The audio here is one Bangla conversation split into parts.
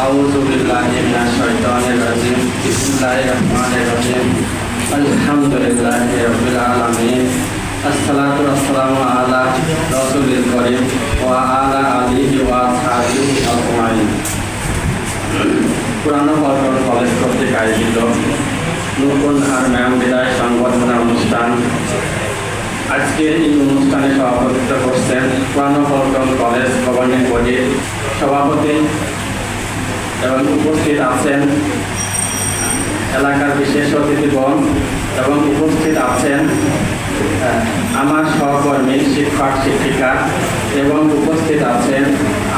আউযু বিল্লাহি মিনাশ শাইতানির রাজিম। বিসমিল্লাহির রহমানির রহিম। আলহামদুলিল্লাহি রাব্বিল আলামিন। আসসালাতু ওয়াসসালামু আলা রাসূলিল কারীম ওয়া আলা আলিহি ওয়া আসহাবিহি আজমাইন। পুরানো পল্টন কলেজ কর্তৃক আয়োজিত নতুন আর ম্যাম বিদায় সংবর্ধনা অনুষ্ঠান। আজকের এই অনুষ্ঠানে সভাপতিত্ব করছেন পুরানো পল্টন কলেজ গভর্নিং বডির সভাপতি এবং উপস্থিত আছেন এলাকার বিশেষ অতিথিগণ এবং উপস্থিত আছেন আমার সহকর্মী শিক্ষক শিক্ষিকা এবং উপস্থিত আছেন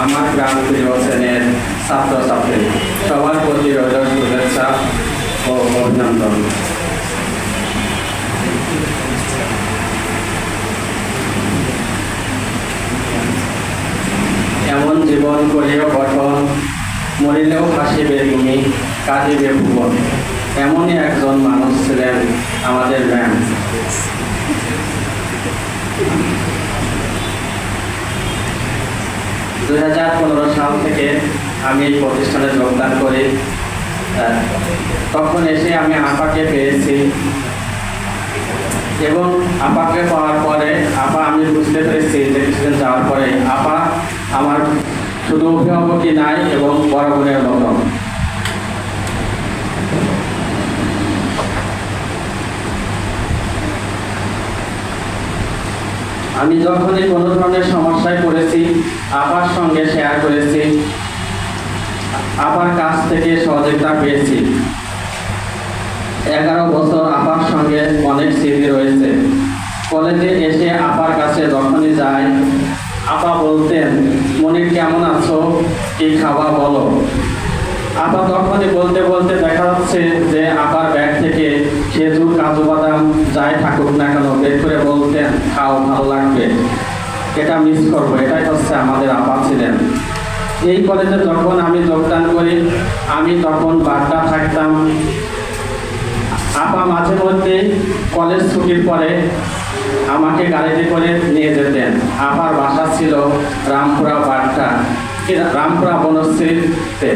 আমার গ্রাম প্রিয় শ্রেণীর ছাত্রছাত্রী। সবার প্রতি রইল শুভেচ্ছা ও অভিনন্দন। এমন জীবন করিও গঠন, মরিলেও হাসিবে তুমি, কাঁদিবে ভুবন। এমনই একজন মানুষ ছিলেন আমাদের ম্যাম। 2015 সাল থেকে আমি এই প্রতিষ্ঠানে যোগদান করি। তখন এসে আমি আপাকে পেয়েছি এবং আপাকে পাওয়ার পরে আমি বুঝতে পেরেছি যে কিছুদিন যাওয়ার পরে আপা আমার শুধু অভিভাবকই নাই এবং বড় বোনের মতো। আমি যখনই কোনো ধরনের সমস্যায় পড়েছি আপার সঙ্গে শেয়ার করেছি, আপার কাছ থেকে সহযোগিতা পেয়েছি। 11 বছর আপার সঙ্গে অনেক স্মৃতি রয়েছে। কলেজে এসে আপার কাছে যখনই যাই আপা বলতেন, মনির কেমন আছো, কি খাওয়া বলো। আপা তখনই বলতে বলতে দেখা যাচ্ছে যে আপার ব্যাগ থেকে খেজুর কাজু বাদাম যাই থাকুক না কেন বের করে বলতেন, খাও, ভালো লাগবে, এটা মিস করবো। এটাই হচ্ছে আমাদের আপা ছিলেন। এই কলেজে যখন আমি যোগদান করি আমি তখন বাড্ডা থাকতাম। আপা মাঝে মধ্যে কলেজ ছুটির পরে আমাকে গাড়িতে করে নিয়ে যেতেন। আপার বাসা ছিল রামপুরা বাড্ডা, রামপুরা বনশ্রীতে,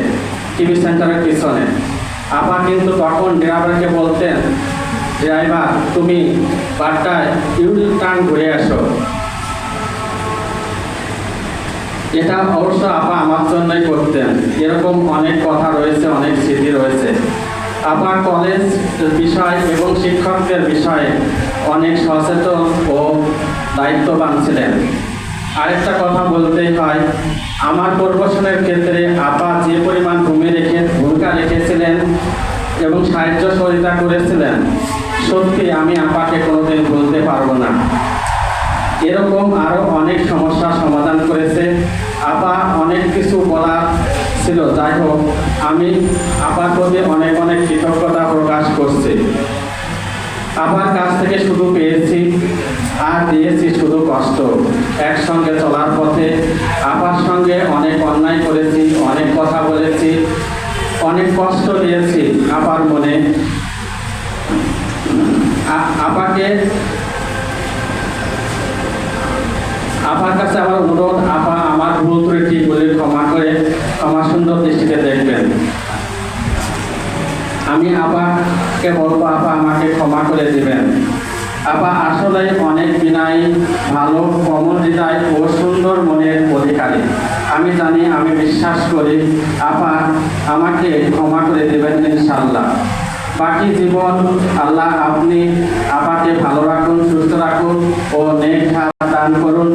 টিভি সেন্টারের পিছনে। আপা কিন্তু তখন ড্রাইভারকে বলতেন, ড্রাইভার তুমি বাড্ডায় টার্ন ঘুরে আসো। এটা অবশ্য আপা আমার জন্যই করতেন। এরকম অনেক কথা রয়েছে, অনেক স্মৃতি রয়েছে। আপা কলেজ বিষয় এবং শিক্ষকদের বিষয়ে অনেক সচেতন ও দায়িত্ববান ছিলেন। আরেকটা কথা বলতেই হয়, আমার প্রমোশনের ক্ষেত্রে আপা যে পরিমাণ ভূমিকা রেখেছিলেন এবং সাহায্য সহযোগিতা করেছিলেন, সত্যি আমি আপাকে কোনোদিন ভুলতে পারবো না। এরকম আরও অনেক সমস্যার সমাধান করেছে আপা। অনেক কিছু বলার ছিল, যাই হোক আমি আপার প্রতি অনেক অনেক কৃতজ্ঞতা প্রকাশ করছি। আপার কাছ থেকে শুধু পেয়েছি আর দিয়েছি শুধু কষ্ট। একসঙ্গে চলার পথে আপার সঙ্গে অনেক অন্যায় করেছি, অনেক কথা বলেছি, অনেক কষ্ট দিয়েছি আপার মনে। আপার কাছে আমার অনুরোধ, আপা আমার ভুল ত্রুটি বলে ক্ষমা করে আমার সুন্দর দৃষ্টিতে দেখবেন। আমি আপাকে বলবো, আপা আমাকে ক্ষমা করে দিবেন। আপা আসলে অনেক বিনয়ী, ভালো, কোমল হৃদয় ও সুন্দর মনের অধিকারী। আমি জানি, আমি বিশ্বাস করি আপা আমাকে ক্ষমা করে দেবেন ইনশাআল্লাহ। বাকি জীবন আল্লাহ আপনি আপাকে ভালো রাখুন, সুস্থ রাখুন ও নেক হায়াত দান করুন।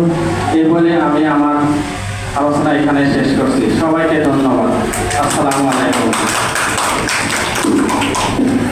এই বলে আমি আমার আলোচনা এখানে শেষ করছি। সবাইকে ধন্যবাদ। আসসালামু আলাইকুম।